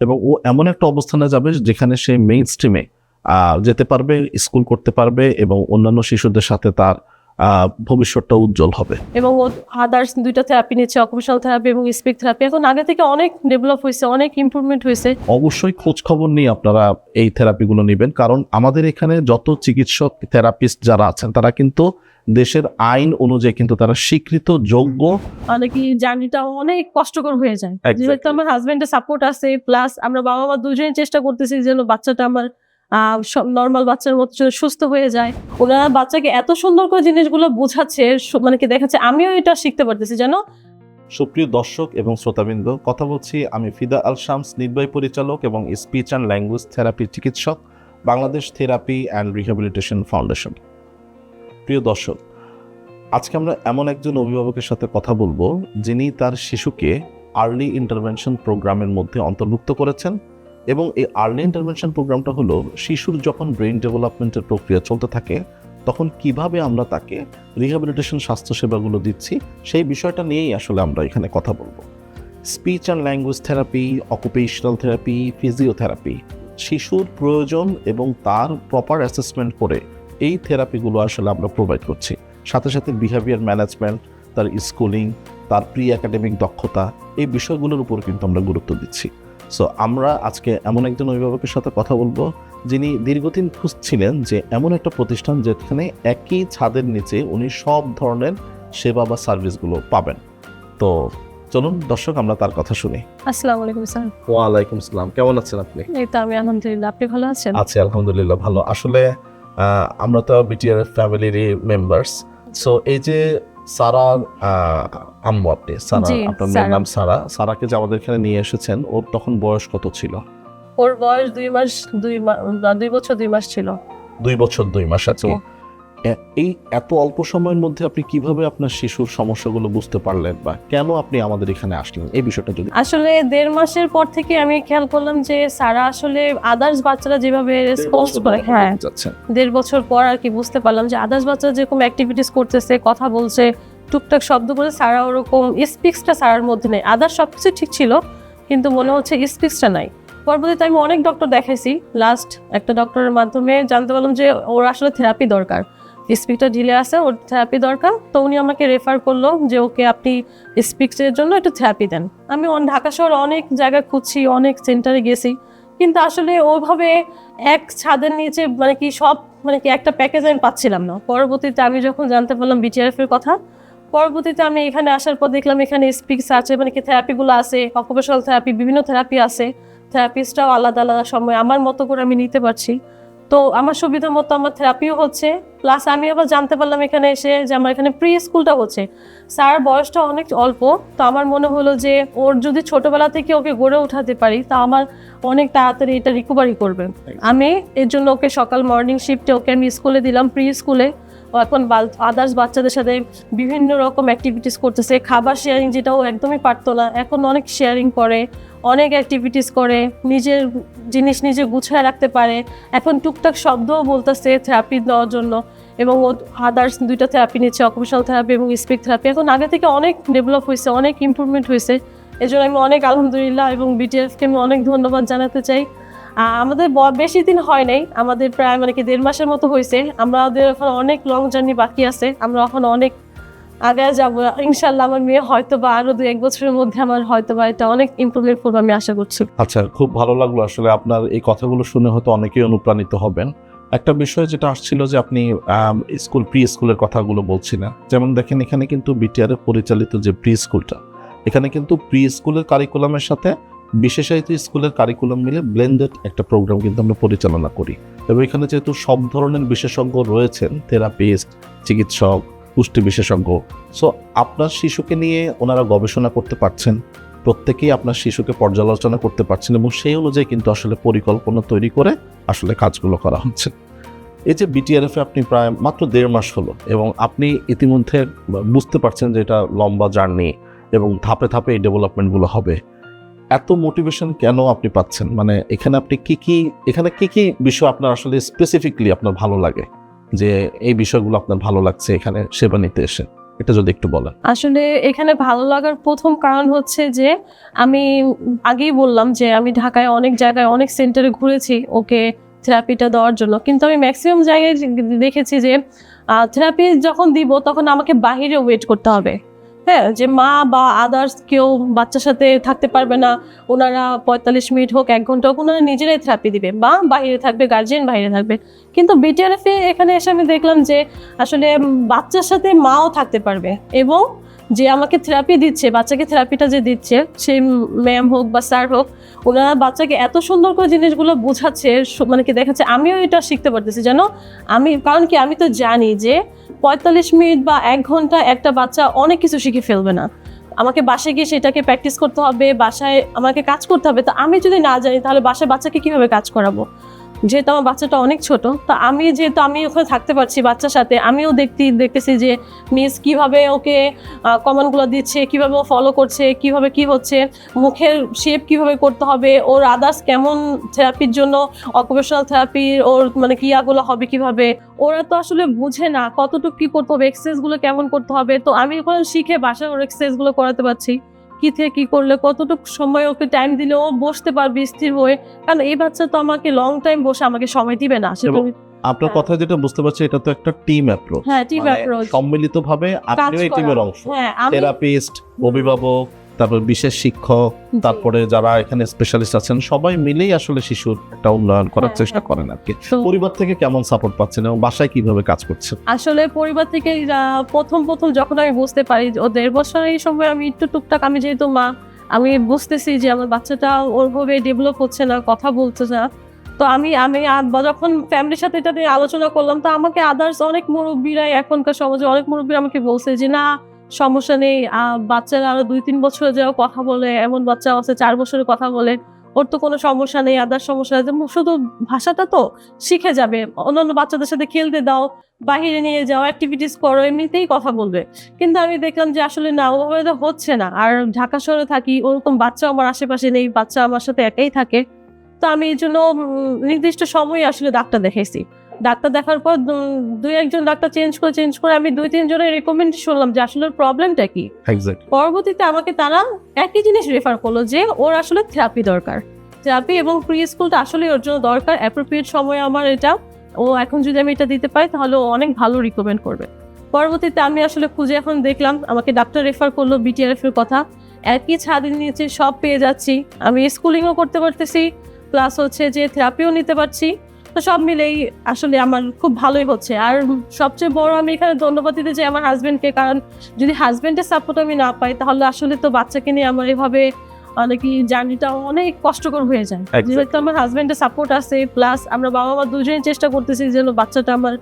এবং ও এমন একটা অবস্থানে যাবে যেখানে সে মেইন স্ট্রিমে যেতে পারবে, স্কুল করতে পারবে এবং অন্যান্য শিশুদের সাথে তার ভবিষ্যৎটা উজ্জ্বল হবে। এবং ও আদার্স দুইটা থেরাপি নিচ্ছে, অকুপেশনাল থেরাপি এবং স্পিচ থেরাপি। এখন আগে থেকে অনেক ডেভেলপ হয়েছে, অনেক ইমপ্রুভমেন্ট হয়েছে। অবশ্যই খোঁজ খবর নিয়ে আপনারা এই থেরাপিগুলো নেবেন, কারণ আমাদের এখানে যত চিকিৎসক থেরাপিস্ট যারা আছেন তারা কিন্তু দেশের আইন অনুযায়ী কিন্তু তারা স্বীকৃত, যোগ্য। মানে কি জার্নিটা অনেক কষ্টকর হয়ে যায়। যেহেতু আমার হাজবেন্ডের সাপোর্ট আছে, প্লাস আমরা বাবা মা দুজনেই চেষ্টা করতেছি যেন বাচ্চাটা আমার নর্মাল বাচ্চার মতো সুস্থ হয়ে যায়। ওনারা বাচ্চাকে এত সুন্দর করে জিনিসগুলো বোঝাচ্ছে, মানে কি দেখাচ্ছে আমিও এটা শিখতে পারতেছি যেন। সুপ্রিয় দর্শক এবং শ্রোতাবৃন্দ, কথা বলছি আমি ফিদা আল শামস, নির্বাহী পরিচালক এবং স্পিচ অ্যান্ড ল্যাঙ্গুয়েজ থেরাপি চিকিৎসক, Bangladesh therapy and rehabilitation foundation. প্রিয় দর্শক, আজকে আমরা এমন একজন অভিভাবকের সাথে কথা বলবো যিনি তার শিশুকে আর্লি ইন্টারভেনশন প্রোগ্রামের মধ্যে অন্তর্ভুক্ত করেছেন। এবং এই আর্লি ইন্টারভেনশন প্রোগ্রামটা হলো শিশুর যখন ব্রেইন ডেভেলপমেন্টের প্রক্রিয়া চলতে থাকে তখন কিভাবে আমরা তাকে রিহ্যাবিলিটেশন স্বাস্থ্যসেবাগুলো দিচ্ছি সেই বিষয়টা নিয়েই আসলে আমরা এখানে কথা বলবো। Speech and language therapy, occupational therapy, physiotherapy, শিশুর প্রয়োজন এবং তার প্রপার অ্যাসেসমেন্ট করে এই থেরাপিগুলো আসলে আমরা প্রোভাইড করছি। সাথে সাথে বিহেভিয়ার ম্যানেজমেন্ট, তার স্কুলিং, তার প্রি একাডেমিক দক্ষতা, এই বিষয়গুলোর উপর কিন্তু আমরা গুরুত্ব দিচ্ছি। সো আমরা আজকে এমন একজন অভিভাবকের সাথে কথা বলবো যিনি দীর্ঘদিন খুঁজছিলেন যে এমন একটা প্রতিষ্ঠান যেখানে একই ছাদের নিচে উনি সব ধরনের সেবা বা সার্ভিসগুলো পাবেন। তো চলুন দর্শক আমরা তার কথা শুনি। আসসালামু আলাইকুম স্যার। ওয়ালাইকুম আসসালাম, কেমন আছেন আপনি? এই তো আমি আলহামদুলিল্লাহ, আপনি ভালো আছেন? আছি আলহামদুলিল্লাহ ভালো। আসলে আমরা তো বিটিআর ফ্যামিলির মেম্বার্স। সো এই যে সারার আম্মু, আপনি সারা, আপনার মেয়ের নাম সারা, সারাকে যে আমাদের এখানে নিয়ে এসেছেন, ওর তখন বয়স কত ছিল? ওর বয়স 2 বছর 2 মাস ছিল। 2 বছর 2 মাস। আছে এই এত অল্প সময়ের মধ্যে আপনি কিভাবে আপনার শিশুর সমস্যাগুলো বুঝতে পারলেন বা কেন আপনি আমাদের এখানে আসলেন, এই বিষয়টা যদি। আসলে 1.5 মাসের পর থেকে আমি খেয়াল করলাম যে সারা আসলে আদার্স বাচ্চারা যেভাবে রেসপন্স করে, 1.5 বছর পর আর কি বুঝতে পারলাম যে আদার্স বাচ্চারা যেরকম অ্যাক্টিভিটিস করতেছে, কথা বলছে, টুকটাক শব্দ করে, সারা ওরকম স্পিক্সটা সারার মধ্যে নেই। আদার্স সবকিছু ঠিক ছিল কিন্তু মনে হচ্ছে স্পিক্সটা নাই। পরবর্তীতে আমি অনেক ডক্টর দেখাইছি, লাস্ট একটা ডক্টরের মাধ্যমে জানতে পারলাম যে ওর আসলে থেরাপি দরকার, স্পিকটা ঢিলে আছে, ওর থেরাপি দরকার। তো উনি আমাকে রেফার করলো যে ওকে আপনি স্পিক্সের জন্য একটু থেরাপি দেন। আমি ঢাকা শহরে অনেক জায়গায় খুঁজছি, অনেক সেন্টারে গেছি, কিন্তু আসলে ওইভাবে এক ছাদের নিচে মানে কি সব মানে কি একটা প্যাকেজ আমি পাচ্ছিলাম না। পরবর্তীতে আমি যখন জানতে পারলাম বিটিআরএফ এর কথা, পরবর্তীতে আমি এখানে আসার পর দেখলাম এখানে স্পিক্স আছে, মানে কি থেরাপিগুলো আছে, অকুপেশনাল থেরাপি, বিভিন্ন থেরাপি আছে, থেরাপিস্টটাও আলাদা আলাদা সময় আমার মতো করে আমি নিতে পারছি। তো আমার সুবিধা মতো আমার থেরাপিও হচ্ছে, প্লাস আমি আবার জানতে পারলাম এখানে এসে যে আমার এখানে প্রি স্কুলটা হচ্ছে। স্যার বয়সটা অনেক অল্প, তো আমার মনে হলো যে ওর যদি ছোটবেলা থেকে ওকে গড়ে উঠাতে পারি তা আমার অনেক তাড়াতাড়ি এটা রিকভারি করবে। আমি এর জন্য ওকে সকাল মর্নিং শিফটে ওকে আমি স্কুলে দিলাম, প্রি স্কুলে। ও এখন আদার্স বাচ্চাদের সাথে বিভিন্ন রকম অ্যাক্টিভিটিস করতেছে। খাবার শেয়ারিং যেটাও একদমই পারতো না, এখন অনেক শেয়ারিং করে, অনেক অ্যাক্টিভিটিস করে, নিজের জিনিস নিজে গুছিয়ে রাখতে পারে। এখন টুকটাক শব্দও বলতেছে থেরাপি দেওয়ার জন্য। এবং ও আদার্স দুইটা থেরাপি নিচ্ছে, অকুপেশনাল থেরাপি এবং স্পিচ থেরাপি। এখন আগে থেকে অনেক ডেভেলপ হয়েছে, অনেক ইমপ্রুভমেন্ট হয়েছে। এই জন্য আমি অনেক আলহামদুলিল্লাহ এবং বিটিএফকে আমি অনেক ধন্যবাদ জানাতে চাই। আমাদের বেশি দিন হয় নাই, আমাদের প্রায় মানে কি 1.5 মাসের মতো হয়েছে। আমাদের এখন অনেক লং জার্নি বাকি আছে, আমরা এখন অনেক আগে যাবো ইনশাল্লাহ। আমার মেয়ে হয়তো বা আরো 2-1 বছরের মধ্যে আমার হয়তো বা এটা অনেক ইমপ্রুভমেন্ট করবে আমি আশা করছি। আচ্ছা, খুব ভালো লাগলো আসলে আপনার এই কথাগুলো শুনে, হয়তো অনেকেই অনুপ্রাণিত হবেন। একটা বিষয় যেটা আসছিল যে আপনি স্কুল, প্রি স্কুলের কথাগুলো বলছিলেন, যেমন দেখেন এখানে কিন্তু বিটিআর পরিচালিত যে প্রি স্কুলটা, এখানে কিন্তু প্রি স্কুলের কারিকুলামের সাথে বিশেষায়িত স্কুলের কারিকুলাম মিলে ব্লেন্ডেড একটা প্রোগ্রাম কিন্তু আমরা পরিচালনা করি। এবং এখানে যেহেতু সব ধরনের বিশেষজ্ঞ রয়েছেন, থেরাপিস্ট, চিকিৎসক, পুষ্টি বিশেষজ্ঞ, সো আপনার শিশুকে নিয়ে ওনারা গবেষণা করতে পারছেন, প্রত্যেকেই আপনার শিশুকে পর্যালোচনা করতে পারছেন এবং সেই অনুযায়ী কিন্তু আসলে পরিকল্পনা তৈরি করে আসলে কাজগুলো করা হচ্ছে। এই যে বিটিআরএফে আপনি প্রায় মাত্র 1.5 মাস হলো এবং আপনি ইতিমধ্যে বুঝতে পারছেন যে এটা লম্বা জার্নি এবং ধাপে ধাপে এই ডেভেলপমেন্টগুলো হবে। এত মোটিভেশন কেন আপনি পাচ্ছেন? মানে এখানে আপনি এখানে কি বিষয় আপনার আসলে স্পেসিফিকলি আপনার ভালো লাগে, যে এই বিষয়গুলো আপনার ভালো লাগছে এখানে সেবা নিতে এসে? এটা যদি একটু বলেন। আসলে এখানে ভালো লাগার প্রথম কারণ হচ্ছে যে আমি আগেই বললাম যে আমি ঢাকায় অনেক জায়গায় অনেক সেন্টারে ঘুরেছি ওকে থেরাপিটা দেওয়ার জন্য, কিন্তু আমি ম্যাক্সিমাম জায়গায় দেখেছি যে থেরাপি যখন দিব তখন আমাকে বাহিরে ওয়েট করতে হবে। হ্যাঁ, যে মা বা আদার্স কেউ বাচ্চার সাথে থাকতে পারবে না, ওনারা 45 মিনিট হোক 1 ঘন্টা হোক ওনারা নিজেরাই থেরাপি দিবে বা বাইরে থাকবে, গার্জিয়ান বাইরে থাকবে। কিন্তু বিটিআরএফে এখানে এসে আমি দেখলাম যে আসলে বাচ্চার সাথে মাও থাকতে পারবে, এবং যে আমাকে থেরাপি দিচ্ছে, বাচ্চাকে থেরাপিটা যে দিচ্ছে সেই ম্যাম হোক বা স্যার হোক, ওনারা বাচ্চাকে এত সুন্দর করে জিনিসগুলো বোঝাচ্ছে, মানে কি দেখাচ্ছে আমিও এটা শিখতে পারতেছি যেন কারণ কি আমি তো জানি যে 45 মিনিট বা 1 ঘন্টা একটা বাচ্চা অনেক কিছু শিখে ফেলবে না। আমাকে বাসায় গিয়ে সেটাকে প্র্যাকটিস করতে হবে, বাসায় আমাকে কাজ করতে হবে। তো আমি যদি না জানি তাহলে বাসায় বাচ্চাকে কিভাবে কাজ করাবো? যেহেতু আমার বাচ্চাটা অনেক ছোট, তো আমি ওখানে থাকতে পারছি বাচ্চার সাথে, আমিও দেখতেছি যে মিস কিভাবে ওকে কমান্ডগুলো দিচ্ছে, কিভাবে ও ফলো করছে, কিভাবে কি হচ্ছে, মুখের শেপ কিভাবে করতে হবে, ওর আদার্স কেমন থেরাপির জন্য অকুপেশনাল থেরাপির ওর মানে ক্রিয়াগুলো হবে কিভাবে। ওরা তো আসলে বুঝে না কতটুকু কি করতে হবে, এক্সারসাইজগুলো কেমন করতে হবে। তো আমি ওখানে শিখে বাসায় ওর এক্সারসাইজগুলো করাতে পারছি, কি থেকে কি করলে কতটুকু সময় ওকে টাইম দিলে ও বসতে পারবে স্থির হয়ে। কারণ এই বাচ্চা তো আমাকে লং টাইম বসে আমাকে সময় দিবে না। আপনার কথা যেটা বুঝতে পারছি এটা তো একটা টিম অ্যাপ্রোচ। হ্যাঁ, টিম অ্যাপ্রোচ, সম্মিলিতভাবে আপনিও এই টিমের অংশ। হ্যাঁ, থেরাপিস্ট, অভিভাবক, তারপর বিশেষ শিক্ষক, তারপরে যারা এখানে স্পেশালিস্ট আছেন, সবাই মিলেই আসলে শিশুর একটা উন্নয়ন করার চেষ্টা করেন আর কি। পরিবার থেকে কেমন সাপোর্ট পাচ্ছেন এবং বাসায় কিভাবে কাজ করছেন? আসলে পরিবার থেকে প্রথম যখন আমি বুঝতে পারি ও 1.5 বছর এই সময় আমি একটু টুকটাক, আমি যেহেতু মা, আমি বুঝতেছি যে আমার বাচ্চাটা ওরভাবে ডেভেলপ হচ্ছে না, কথা বলছে না। তো আমি যখন ফ্যামিলির সাথে এটা নিয়ে আলোচনা করলাম, তো আমাকে আদার্স অনেক মুরব্বীরা, এখনকার সমাজে অনেক মুরব্বীরা আমাকে বলছে যে না সমস্যা নেই, বাচ্চারা আরো 2-3 বছরে যাও কথা বলে, এমন বাচ্চা আছে 4 বছরে কথা বলে, ওর তো কোনো সমস্যা নেই, আদার্স সমস্যা আছে, শুধু ভাষাটা তো শিখে যাবে, অন্যান্য বাচ্চাদের সাথে খেলতে দাও, বাহিরে নিয়ে যাও, অ্যাক্টিভিটিস করো, এমনিতেই কথা বলবে। কিন্তু আমি দেখলাম যে আসলে না, ওভাবে তো হচ্ছে না। আর ঢাকা শহরে থাকি, ওরকম বাচ্চা আমার আশেপাশে নেই, বাচ্চা আমার সাথে একাই থাকে। তো আমি এই জন্য নির্দিষ্ট সময়ে আসলে ডাক্তার দেখাইছি। ডাক্তার দেখার পর 2-1 ডাক্তার চেঞ্জ করে আমি 2-3 জনের রেকমেন্ড শুনলাম যে আসলে প্রবলেমটা কি। পরবর্তীতে আমাকে তারা একই জিনিস রেফার করলো যে ওর আসলে থেরাপি দরকার, থেরাপি এবং প্রি স্কুলটা আসলে ওর জন্য দরকার। অ্যাপ্রোপ্রিয়েট সময় আমার এটা, ও এখন যদি আমি এটা দিতে পারি তাহলে ও অনেক ভালো রিকমেন্ড করবে। পরবর্তীতে আমি আসলে খুঁজে এখন দেখলাম, আমাকে ডাক্তার রেফার করলো বিটিআরএফ এর কথা, একই ছাদের নিচে সব পেয়ে যাচ্ছি, আমি স্কুলিংও করতে পারতেছি, প্লাস হচ্ছে যে থেরাপিও নিতে পারছি। তো সব মিলেই আসলে আমার খুব ভালোই হচ্ছে। আর সবচেয়ে বড় আমি এখানে ধন্যবাদ দিতে চাই আমার হাজবেন্ডকে, কারণ যদি হাজবেন্ডের সাপোর্ট আমি না পাই তাহলে আসলে তো বাচ্চাকে নিয়ে আমার এভাবে অনেকই জার্নিটা অনেক কষ্টকর হয়ে যায়। যেহেতু আমার হাজবেন্ডের সাপোর্ট আছে, প্লাস আমরা বাবা মা দুজনেই চেষ্টা করতেছি যেন বাচ্চাটা আমার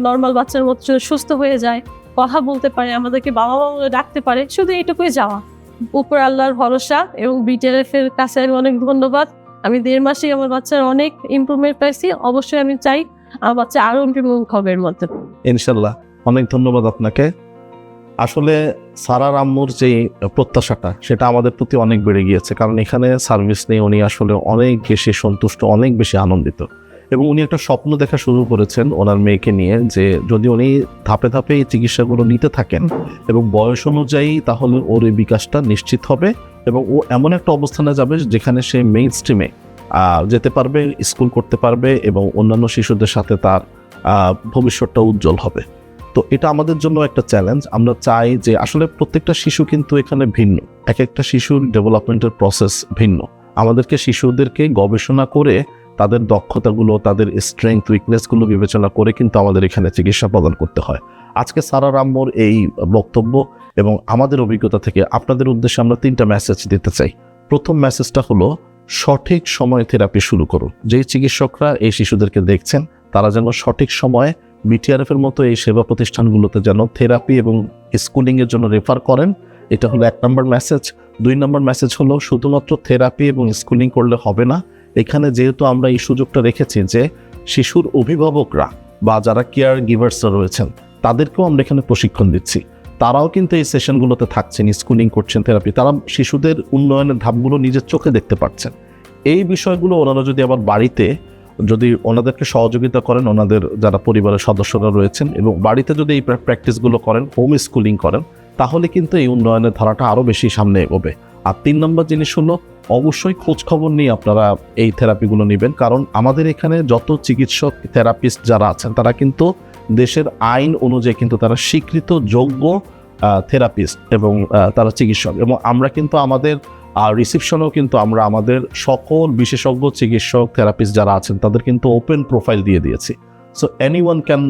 নর্মাল বাচ্চার মতো সুস্থ হয়ে যায়, কথা বলতে পারে, আমাদেরকে বাবা মা বলে ডাকতে পারে, শুধু এইটুকুই যাওয়া। উপর আল্লাহর ভরসা এবং বিটিআরএফ এর কাছে আমি অনেক ধন্যবাদ। আমি 1.5 মাসেই আমার বাচ্চার অনেক ইমপ্রুভমেন্ট পাইছি। অবশ্যই আমি চাই আমার বাচ্চা আরো ইমপ্রুভমেন্ট হবে এর মধ্যে, ইনশাল্লাহ। অনেক ধন্যবাদ আপনাকে। আসলে সারার আম্মুর যে প্রত্যাশাটা সেটা আমাদের প্রতি অনেক বেড়ে গিয়েছে, কারণ এখানে সার্ভিস নিয়ে উনি আসলে অনেক বেশি সন্তুষ্ট, অনেক বেশি আনন্দিত, এবং উনি একটা স্বপ্ন দেখা শুরু করেছেন ওনার মেয়েকে নিয়ে, যে যদি উনি ধাপে ধাপে এই চিকিৎসাগুলো নিতে থাকেন এবং বয়স অনুযায়ী, তাহলে ওর এই বিকাশটা নিশ্চিত হবে এবং ও এমন একটা অবস্থানে যাবে যেখানে সে মেইন স্ট্রিমে যেতে পারবে, স্কুল করতে পারবে এবং অন্যান্য শিশুদের সাথে তার ভবিষ্যৎটা উজ্জ্বল হবে। তো এটা আমাদের জন্য একটা চ্যালেঞ্জ। আমরা চাই যে আসলে প্রত্যেকটা শিশু কিন্তু এখানে ভিন্ন, এক একটা শিশুর ডেভেলপমেন্টের প্রসেস ভিন্ন। আমাদেরকে শিশুদেরকে গবেষণা করে তাদের দক্ষতাগুলো, তাদের স্ট্রেংথ উইকনেসগুলো বিবেচনা করে কিন্তু আমাদের এখানে চিকিৎসা প্রদান করতে হয়। আজকে সারার আম্মুর এই বক্তব্য এবং আমাদের অভিজ্ঞতা থেকে আপনাদের উদ্দেশ্যে আমরা 3টা মেসেজ দিতে চাই। প্রথম মেসেজটা হলো, সঠিক সময়ে থেরাপি শুরু করুন। যেই চিকিৎসকরা এই শিশুদেরকে দেখছেন তারা যেন সঠিক সময়ে বিটিআরএফ এর মতো এই সেবা প্রতিষ্ঠানগুলোতে যেন থেরাপি এবং স্কুলিংয়ের জন্য রেফার করেন। এটা হলো 1 নম্বর মেসেজ। 2 নম্বর মেসেজ হলো, শুধুমাত্র থেরাপি এবং স্কুলিং করলে হবে না। এখানে যেহেতু আমরা এই সুযোগটা রেখেছি যে শিশুর অভিভাবকরা বা যারা কেয়ার গিভার্সরা রয়েছেন তাদেরকেও আমরা এখানে প্রশিক্ষণ দিচ্ছি, তারাও কিন্তু এই সেশনগুলোতে থাকছেন, স্কুলিং করছেন, থেরাপি, তারা শিশুদের উন্নয়নের ধাপগুলো নিজের চোখে দেখতে পাচ্ছেন। এই বিষয়গুলো ওনারা যদি আবার বাড়িতে যদি ওনাদেরকে সহযোগিতা করেন, ওনাদের যারা পরিবারের সদস্যরা রয়েছেন, এবং বাড়িতে যদি এই প্র্যাকটিসগুলো করেন, হোম স্কুলিং করেন, তাহলে কিন্তু এই উন্নয়নের ধারাটা আরও বেশি সামনে এগোবে। আর 3 নম্বর জিনিস হলো অবশ্যই খোঁজ খবর নিয়ে আপনারা এই থেরাপিগুলো নেবেন, কারণ আমাদের এখানে যত চিকিৎসক থেরাপিস্ট যারা আছেন তারা কিন্তু দেশের আইন অনুযায়ী কিন্তু তারা স্বীকৃত যোগ্য থেরাপিস্ট এবং তারা চিকিৎসক, এবং আমরা কিন্তু আমাদের রিসিপশনেও কিন্তু আমরা আমাদের সকল বিশেষজ্ঞ চিকিৎসক থেরাপিস্ট যারা আছেন তাদের কিন্তু ওপেন প্রোফাইল দিয়ে দিয়েছি। সো এনিওয়ান ক্যান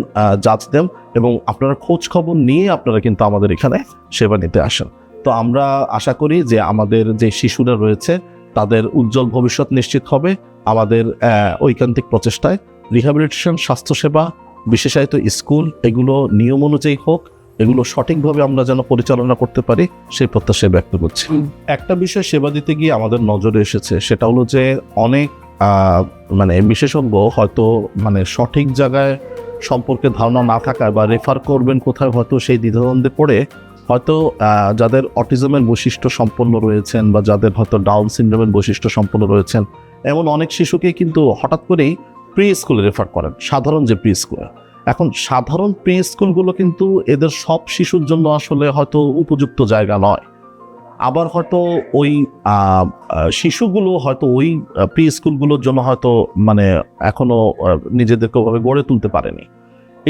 জাজ দেম, এবং আপনারা খোঁজ খবর নিয়ে আপনারা কিন্তু আমাদের এখানে সেবা নিতে আসেন। তো আমরা আশা করি যে আমাদের যে শিশুরা রয়েছে তাদের উজ্জ্বল ভবিষ্যৎ নিশ্চিত হবে আমাদের ঐকান্তিক প্রচেষ্টায়। রিহ্যাবিলিটেশন, স্বাস্থ্যসেবা, বিশেষায়িত স্কুল, এগুলো নিয়ম অনুযায়ী হোক, এগুলো সঠিকভাবে আমরা যেন পরিচালনা করতে পারি সেই প্রত্যাশা ব্যক্ত করছি। একটা বিষয় সেবা দিতে গিয়ে আমাদের নজরে এসেছে, সেটা হলো যে অনেক মানে বিশেষজ্ঞ হয়তো মানে সঠিক জায়গায় সম্পর্কে ধারণা না থাকায় বা রেফার করবেন কোথায়, হয়তো সেই দ্বিধাদ্বন্দ্বে পড়ে হয়তো যাদের অটিজমের বৈশিষ্ট্য সম্পন্ন রয়েছেন বা যাদের হয়তো ডাউন সিনড্রোমের বৈশিষ্ট্য সম্পন্ন রয়েছেন, এমন অনেক শিশুকে কিন্তু হঠাৎ করেই প্রি স্কুলে রেফার করেন, সাধারণ যে প্রি স্কুলে। এখন সাধারণ প্রি স্কুলগুলো কিন্তু এদের সব শিশুর জন্য আসলে হয়তো উপযুক্ত জায়গা নয়, আবার হয়তো ওই শিশুগুলো হয়তো ওই প্রি স্কুলগুলোর জন্য হয়তো মানে এখনো নিজেদেরকে ওভাবে গড়ে তুলতে পারেনি।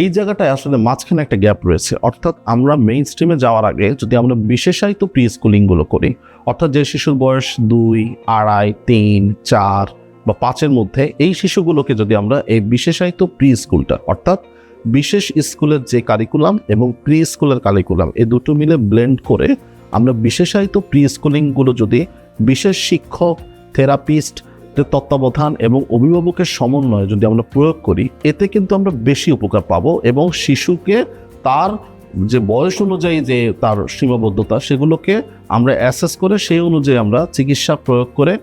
এই জায়গাটায় আসলে মাঝখানে একটা গ্যাপ রয়েছে, অর্থাৎ আমরা মেইন স্ট্রিমে যাওয়ার আগে যদি আমরা বিশেষায়িত প্রি স্কুলিংগুলো করি, অর্থাৎ যে শিশুর বয়স 2, 2.5, 3, 4 বা 5-এর মধ্যে, এই শিশুগুলোকে যদি আমরা এই বিশেষায়িত প্রি স্কুলটা, অর্থাৎ বিশেষ স্কুলের যে কারিকুলাম এবং প্রি স্কুলের কারিকুলাম, এই দুটো মিলে ব্লেন্ড করে আমরা বিশেষায়িত প্রি স্কুলিংগুলো যদি বিশেষ শিক্ষক, থেরাপিস্ট তত্ত্বাবধান এবং অভিভাবকের সমন্বয়ে যদি আমরা প্রয়োগ করি, এতে কিন্তু আমরা বেশি উপকার পাবো, এবং শিশুকে তার যে বয়স অনুযায়ী যে তার সীমাবদ্ধতা সেগুলোকে আমরা অ্যাসেস করে সেই অনুযায়ী আমরা চিকিৎসা প্রয়োগ করে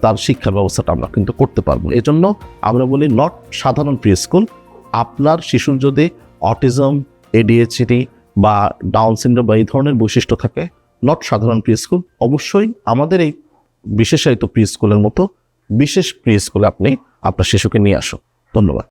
তার শিক্ষার ব্যবস্থাটা আমরা কিন্তু করতে পারবো। এজন্য আমরা বলি নট সাধারণ প্রি স্কুল। আপনার শিশুর যদি অটিজম, ADHD বা ডাউন সিনড্রোম বা এই ধরনের বৈশিষ্ট্য থাকে, নট সাধারণ প্রি স্কুল, অবশ্যই আমাদের এই বিশেষায়িত প্রি স্কুলের মতো বিশেষ প্রি স্কুলে আপনি আপনার শিশুকে নিয়ে আসুন। ধন্যবাদ।